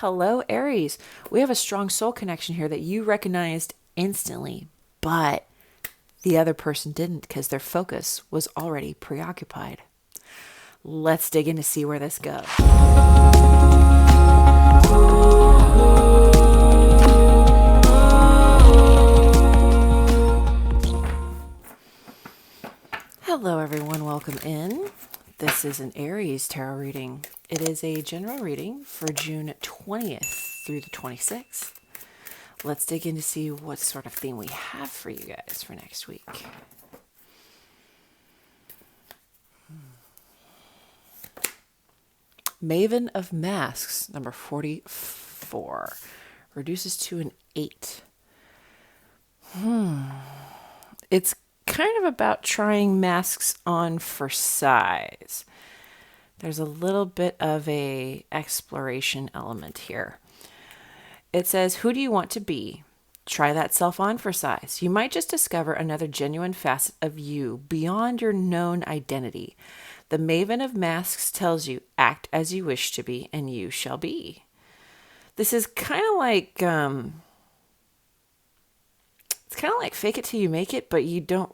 Hello, Aries. We have a strong soul connection here that you recognized instantly, but the other person didn't because their focus was already preoccupied. Let's dig in to see where this goes. Hello, everyone. Welcome in. This is an Aries tarot reading. It is a general reading for June 20th through the 26th. Let's dig in to see what sort of theme we have for you guys for next week. Maven of Masks, number 44, reduces to an 8. It's kind of about trying masks on for size. There's a little bit of a exploration element here. It says, who do you want to be? Try that self on for size. You might just discover another genuine facet of you beyond your known identity. The Maven of Masks tells you, act as you wish to be, and you shall be. This is kind of like, it's kind of like fake it till you make it, but you don't,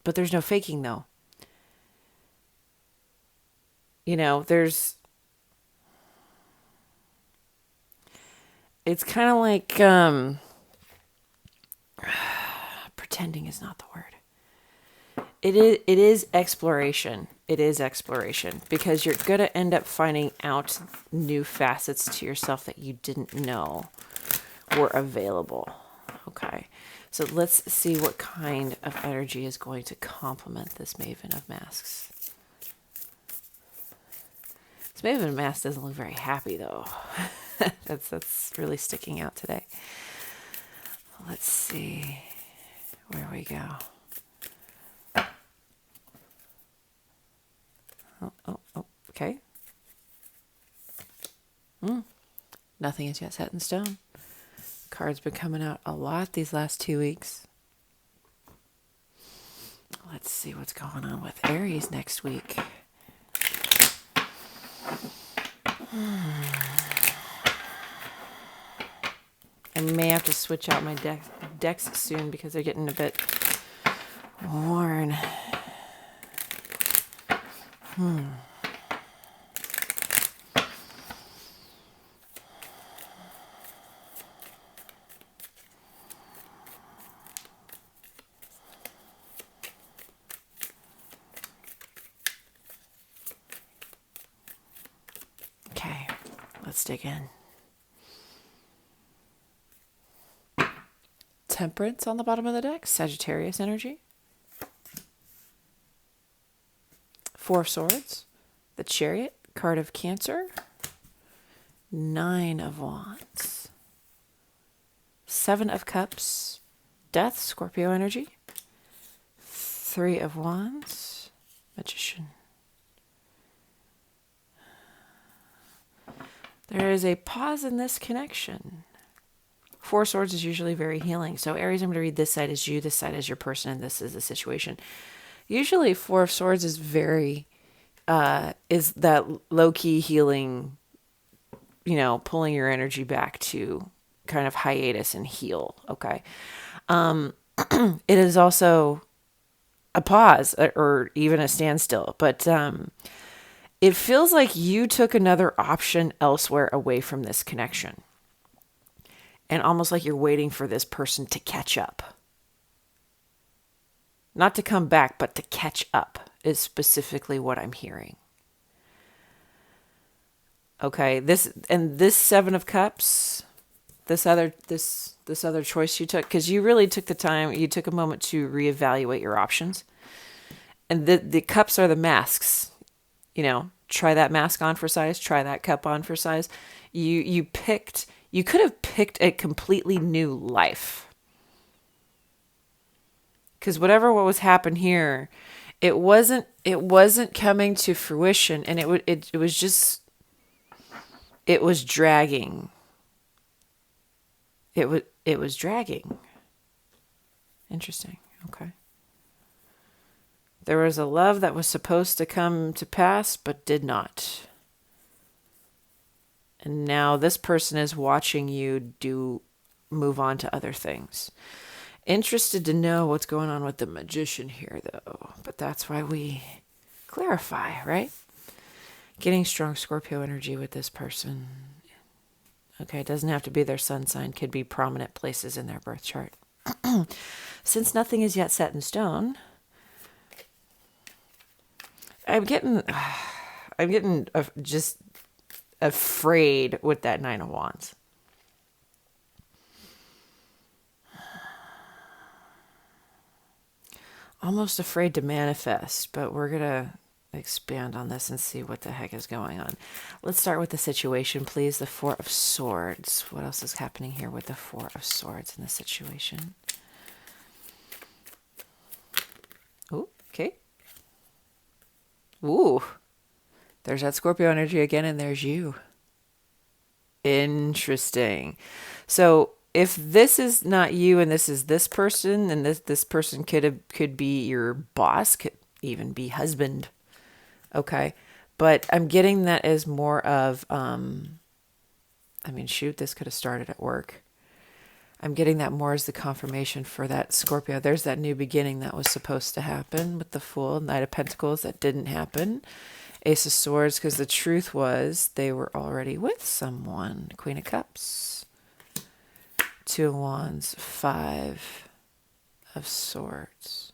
but there's no faking though. You know, it's kind of like, pretending is not the word. It is exploration. It is exploration because you're going to end up finding out new facets to yourself that you didn't know were available. Okay. So let's see what kind of energy is going to complement this Maven of Masks. This Maven of Masks doesn't look very happy though. That's really sticking out today. Let's see where we go. Oh, okay. Nothing is yet set in stone. Cards been coming out a lot these last 2 weeks. Let's see what's going on with Aries next week. I may have to switch out my decks soon because they're getting a bit worn. Okay, let's dig in. Temperance on the bottom of the deck, Sagittarius energy. Four of Swords, the Chariot, card of Cancer, 9 of Wands, 7 of Cups, Death, Scorpio energy, 3 of Wands, Magician. There is a pause in this connection. 4 of Swords is usually very healing. So Aries, I'm going to read this side as you, this side as your person, and this is the situation. Usually 4 of Swords is very, is that low-key healing, you know, pulling your energy back to kind of hiatus and heal, okay? It is also a pause or even a standstill, but it feels like you took another option elsewhere away from this connection. And almost like you're waiting for this person to catch up. Not to come back, but to catch up is specifically what I'm hearing. Okay, this 7 of Cups, this other choice you took, because you really took the time, you took a moment to reevaluate your options. And the cups are the masks. You know, try that mask on for size, try that cup on for size. You could have picked a completely new life. Because what was happened here, it wasn't coming to fruition, and it was dragging. It was dragging. Interesting. Okay. There was a love that was supposed to come to pass, but did not. And now this person is watching you move on to other things. Interested to know what's going on with the Magician here, though. But that's why we clarify, right? Getting strong Scorpio energy with this person. Okay, it doesn't have to be their sun sign. Could be prominent places in their birth chart. Since nothing is yet set in stone, I'm getting just afraid with that Nine of Wands. Almost afraid to manifest, but we're going to expand on this and see what the heck is going on. Let's start with the situation, please. The Four of Swords. What else is happening here with the Four of Swords in the situation? Ooh, okay. Ooh. There's that Scorpio energy again, and there's you. Interesting. So if this is not you and this is this person, and this person could be your boss, could even be husband. Okay. But I'm getting that as more of, shoot, this could have started at work. I'm getting that more as the confirmation for that Scorpio. There's that new beginning that was supposed to happen with the Fool, Knight of Pentacles, that didn't happen. Ace of Swords, because the truth was they were already with someone. Queen of Cups. Two of Wands. Five of Swords.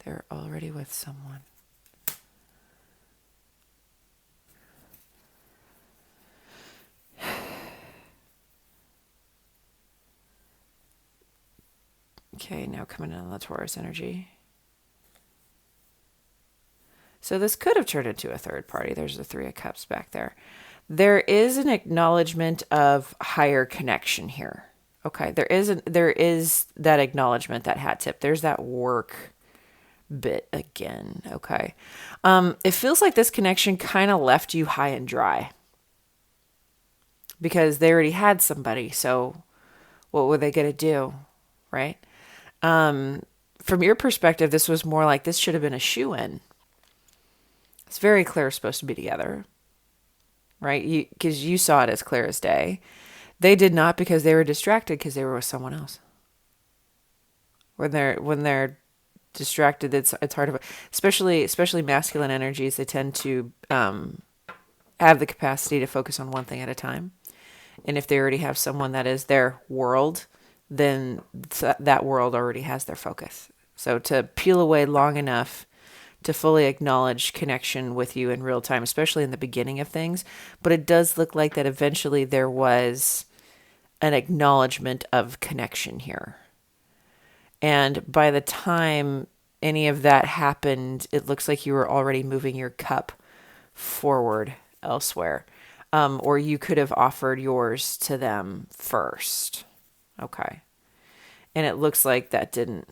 They're already with someone. Okay, now coming in on the Taurus energy. So this could have turned into a third party. There's the Three of Cups back there. There is an acknowledgement of higher connection here. Okay, there is that acknowledgement, that hat tip. There's that work bit again. Okay. It feels like this connection kind of left you high and dry because they already had somebody. So what were they going to do? Right. From your perspective, this was more like this should have been a shoe-in. It's very clear supposed to be together, right? Because you saw it as clear as day. They did not, because they were distracted because they were with someone else. When they're distracted, it's hard to, especially masculine energies. They tend to have the capacity to focus on one thing at a time. And if they already have someone that is their world, then that world already has their focus. So to peel away long enough to fully acknowledge connection with you in real time, especially in the beginning of things. But it does look like that eventually there was an acknowledgement of connection here. And by the time any of that happened, it looks like you were already moving your cup forward elsewhere. Or you could have offered yours to them first. Okay. And it looks like that didn't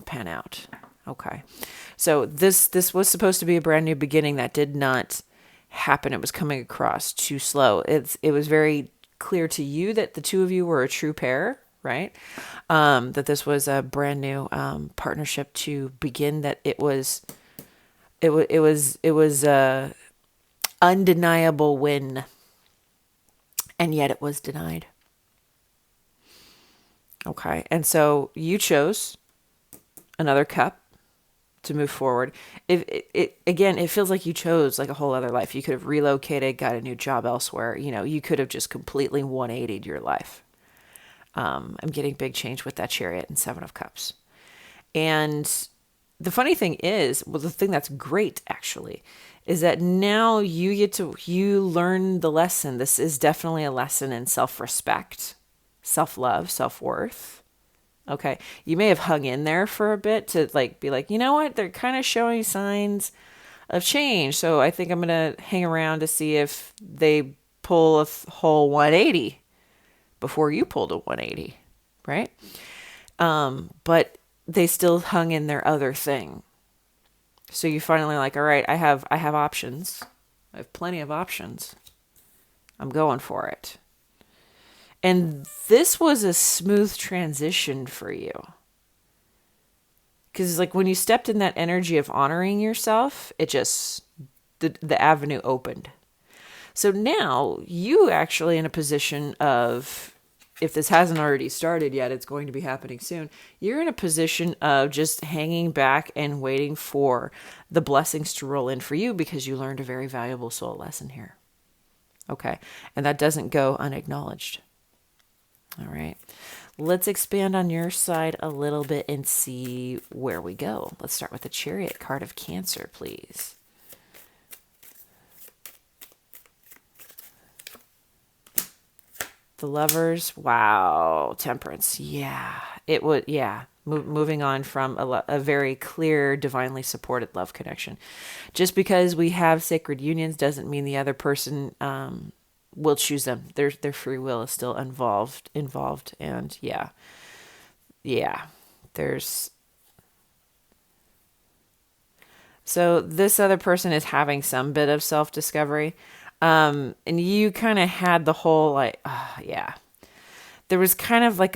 pan out. Okay. So this was supposed to be a brand new beginning that did not happen. It was coming across too slow. It was very clear to you that the two of you were a true pair, right? That this was a brand new partnership to begin, that it was a undeniable win, and yet it was denied. Okay. And so you chose another cup to move forward. It feels like you chose like a whole other life. You could have relocated, got a new job elsewhere. You could have just completely 180'd your life. I'm getting big change with that Chariot and Seven of Cups. And the funny thing is, well, the thing that's great actually is that now you learn the lesson. This is definitely a lesson in self-respect, self-love, self-worth. Okay. You may have hung in there for a bit to be like, you know what? They're kind of showing signs of change. So I think I'm going to hang around to see if they pull a whole 180 before you pulled a 180. Right. But they still hung in their other thing. So you finally all right, I have options. I have plenty of options. I'm going for it. And this was a smooth transition for you. Because when you stepped in that energy of honoring yourself, it just, the avenue opened. So now you actually in a position of, if this hasn't already started yet, it's going to be happening soon. You're in a position of just hanging back and waiting for the blessings to roll in for you because you learned a very valuable soul lesson here. Okay. And that doesn't go unacknowledged. All right. Let's expand on your side a little bit and see where we go. Let's start with the Chariot card of Cancer, please. The Lovers. Wow. Temperance. Yeah. It would. Yeah. Moving on from a very clear, divinely supported love connection. Just because we have sacred unions doesn't mean the other person will choose them. Their free will is still involved, and yeah. So this other person is having some bit of self-discovery, and you kind of had the whole like, yeah. There was kind of like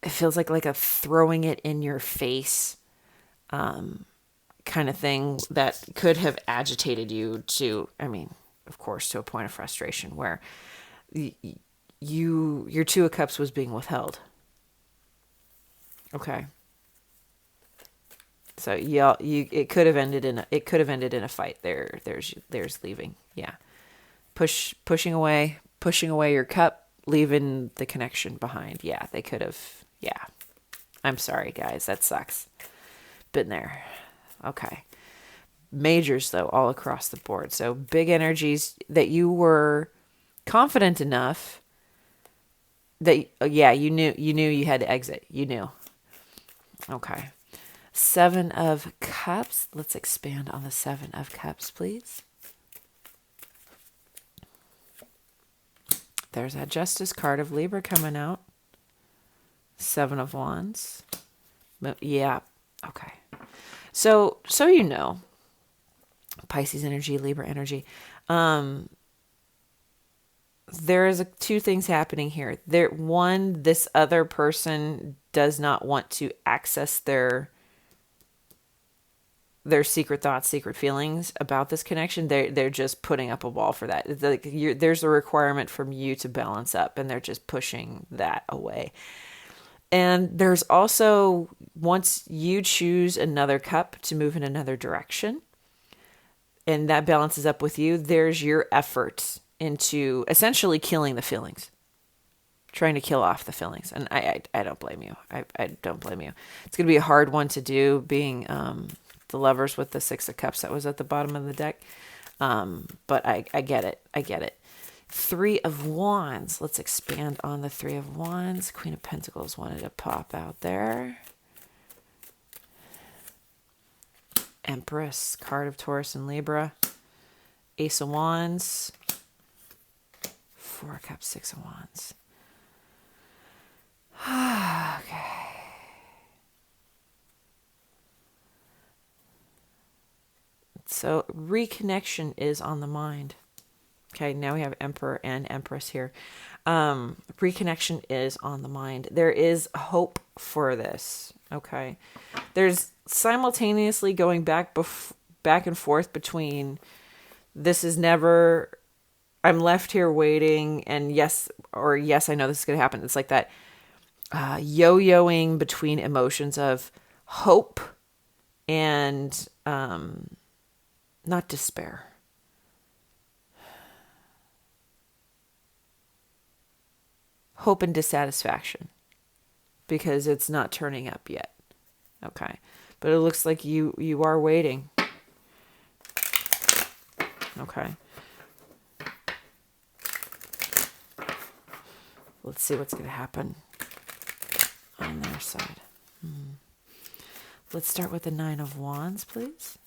it feels like a throwing it in your face, kind of thing that could have agitated you to, I mean, of course, to a point of frustration where your Two of Cups was being withheld. Okay. So it could have ended in a fight. There's leaving. Yeah. Pushing away your cup, leaving the connection behind. Yeah, they could have. Yeah. I'm sorry, guys. That sucks. Been there. Okay. Majors though, all across the board. So big energies that you were confident enough that you knew you had to exit. You knew. Okay. Seven of Cups. Let's expand on the Seven of Cups, please. There's that Justice card of Libra coming out. Seven of Wands. Yeah. Okay. So you know, Pisces energy, Libra energy. There is two things happening here. One, this other person does not want to access their secret thoughts, secret feelings about this connection. They're just putting up a wall for that. It's like there's a requirement from you to balance up, and they're just pushing that away. And there's also, once you choose another cup to move in another direction, and that balances up with you, there's your effort into essentially killing the feelings, trying to kill off the feelings. And I don't blame you. I don't blame you. It's going to be a hard one to do, being the Lovers with the Six of Cups that was at the bottom of the deck. But I get it. I get it. Three of Wands. Let's expand on the Three of Wands. Queen of Pentacles wanted to pop out there. Empress, card of Taurus and Libra. Ace of Wands. Four of Cups, Six of Wands. Okay. So reconnection is on the mind. Okay, now we have Emperor and Empress here. Reconnection is on the mind. There is hope for this. Okay, there's simultaneously going back and forth between this is never, I'm left here waiting, and yes, or yes, I know this is going to happen. It's like that yo-yoing between emotions of hope and not despair. Hope and dissatisfaction because it's not turning up yet. Okay. But it looks like you are waiting. Okay. Let's see what's going to happen on their side. Let's start with the Nine of Wands, please.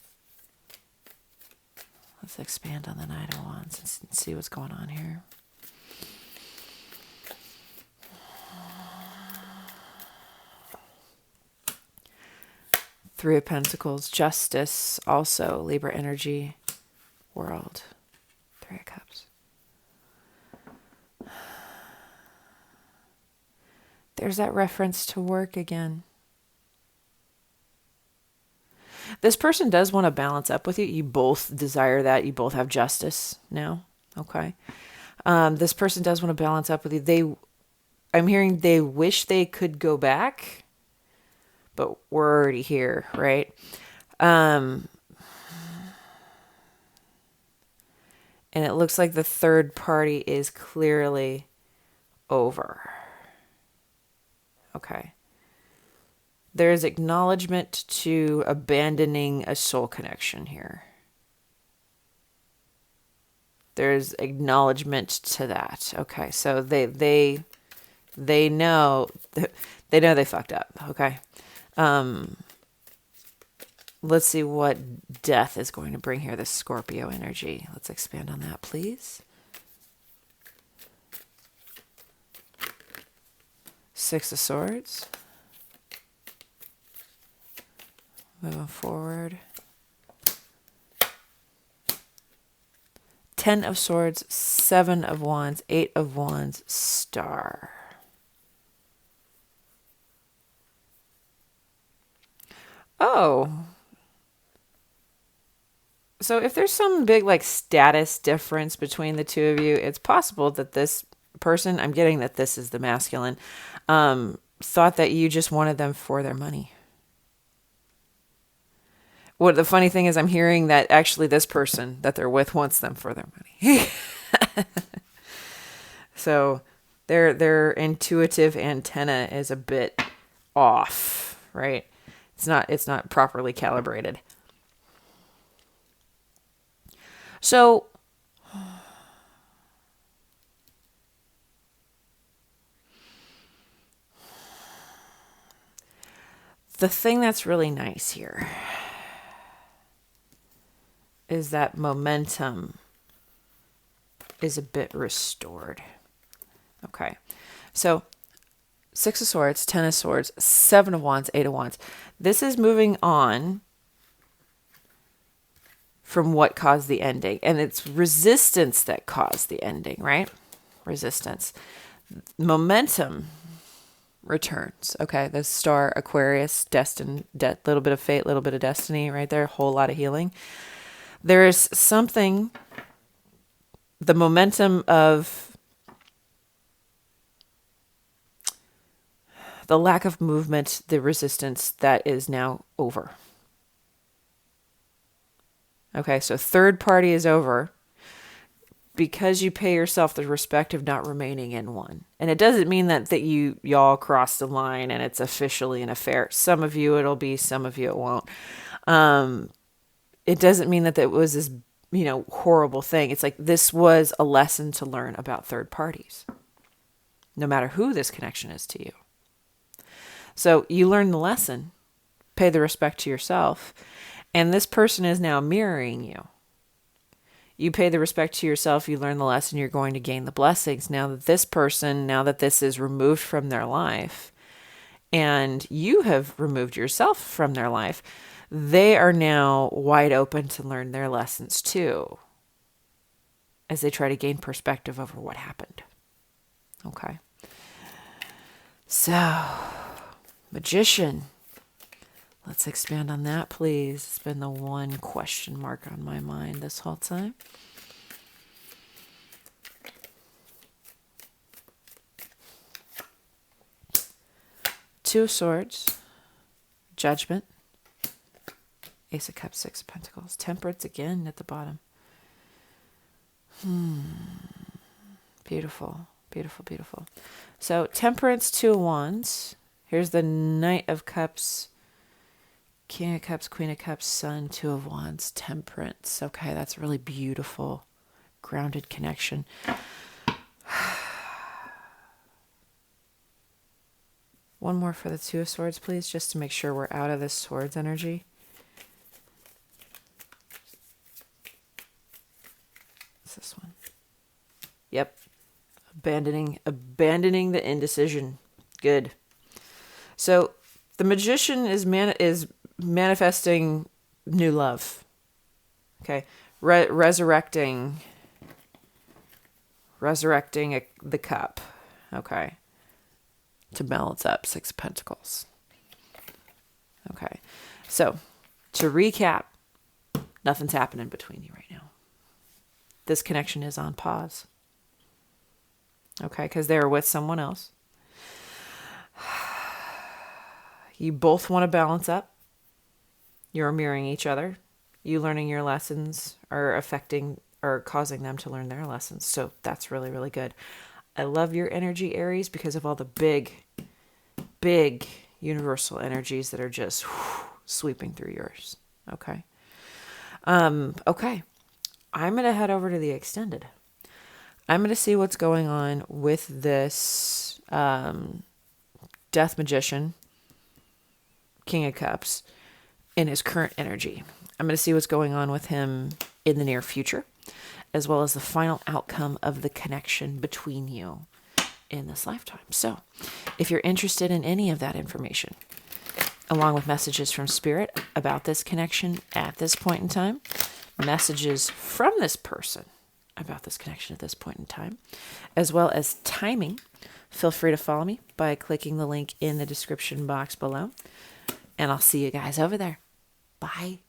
Let's expand on the Nine of Wands and see what's going on here. Three of Pentacles, Justice, also Libra energy, World, Three of Cups. There's that reference to work again. This person does want to balance up with you. You both desire that. You both have justice now. Okay. This person does want to balance up with you. I'm hearing they wish they could go back, but we're already here, right? And it looks like the third party is clearly over. Okay. There's acknowledgement to abandoning a soul connection here. There's acknowledgement to that. Okay, so they know they fucked up. Okay, let's see what death is going to bring here. This Scorpio energy. Let's expand on that, please. Six of Swords. Moving forward. 10 of Swords, 7 of Wands, 8 of Wands, Star. Oh. So if there's some big like status difference between the two of you, it's possible that this person, I'm getting that this is the masculine, thought that you just wanted them for their money. What the funny thing is, I'm hearing that actually this person that they're with wants them for their money. So their intuitive antenna is a bit off, right? It's not properly calibrated. So the thing that's really nice here is that momentum is a bit restored. Okay. So 6 of Swords, 10 of Swords, 7 of Wands, 8 of Wands. This is moving on from what caused the ending. And it's resistance that caused the ending, right? Resistance. Momentum returns. Okay. The Star, Aquarius, destined, little bit of fate, little bit of destiny right there. A whole lot of healing. There is something, the momentum of the lack of movement, the resistance that is now over. Okay, so third party is over because you pay yourself the respect of not remaining in one. And it doesn't mean that y'all crossed the line and it's officially an affair. Some of you it'll be, some of you it won't. It doesn't mean that it was this, horrible thing. It's like this was a lesson to learn about third parties, no matter who this connection is to you. So you learn the lesson, pay the respect to yourself, and this person is now mirroring you. You pay the respect to yourself, you learn the lesson, you're going to gain the blessings. Now that this is removed from their life, and you have removed yourself from their life, they are now wide open to learn their lessons too, as they try to gain perspective over what happened. Okay. So, Magician. Let's expand on that, please. It's been the one question mark on my mind this whole time. Two of Swords, Judgment, Ace of Cups, Six of Pentacles, Temperance again at the bottom. Beautiful, beautiful, beautiful. So Temperance, Two of Wands. Here's the Knight of Cups, King of Cups, Queen of Cups, Sun, Two of Wands, Temperance. Okay, that's really beautiful, grounded connection. One more for the Two of Swords, please, just to make sure we're out of this Swords energy. What's this one? Yep. Abandoning the indecision. Good. So the Magician is manifesting new love. Okay. Resurrecting the cup. Okay. To balance up, Six of Pentacles. Okay. So To recap, nothing's happening between you right now. This connection is on pause. Okay, because they're with someone else. You both want to balance up. You're mirroring each other. You learning your lessons are affecting or causing them to learn their lessons. So that's really, really good. I love your energy, Aries, because of all the big universal energies that are just sweeping through yours. Okay. Okay. I'm going to head over to the extended. I'm going to see what's going on with this Death Magician, King of Cups, in his current energy. I'm going to see what's going on with him in the near future, as well as the final outcome of the connection between you in this lifetime. So if you're interested in any of that information, along with messages from Spirit about this connection at this point in time, messages from this person about this connection at this point in time, as well as timing, feel free to follow me by clicking the link in the description box below. And I'll see you guys over there. Bye.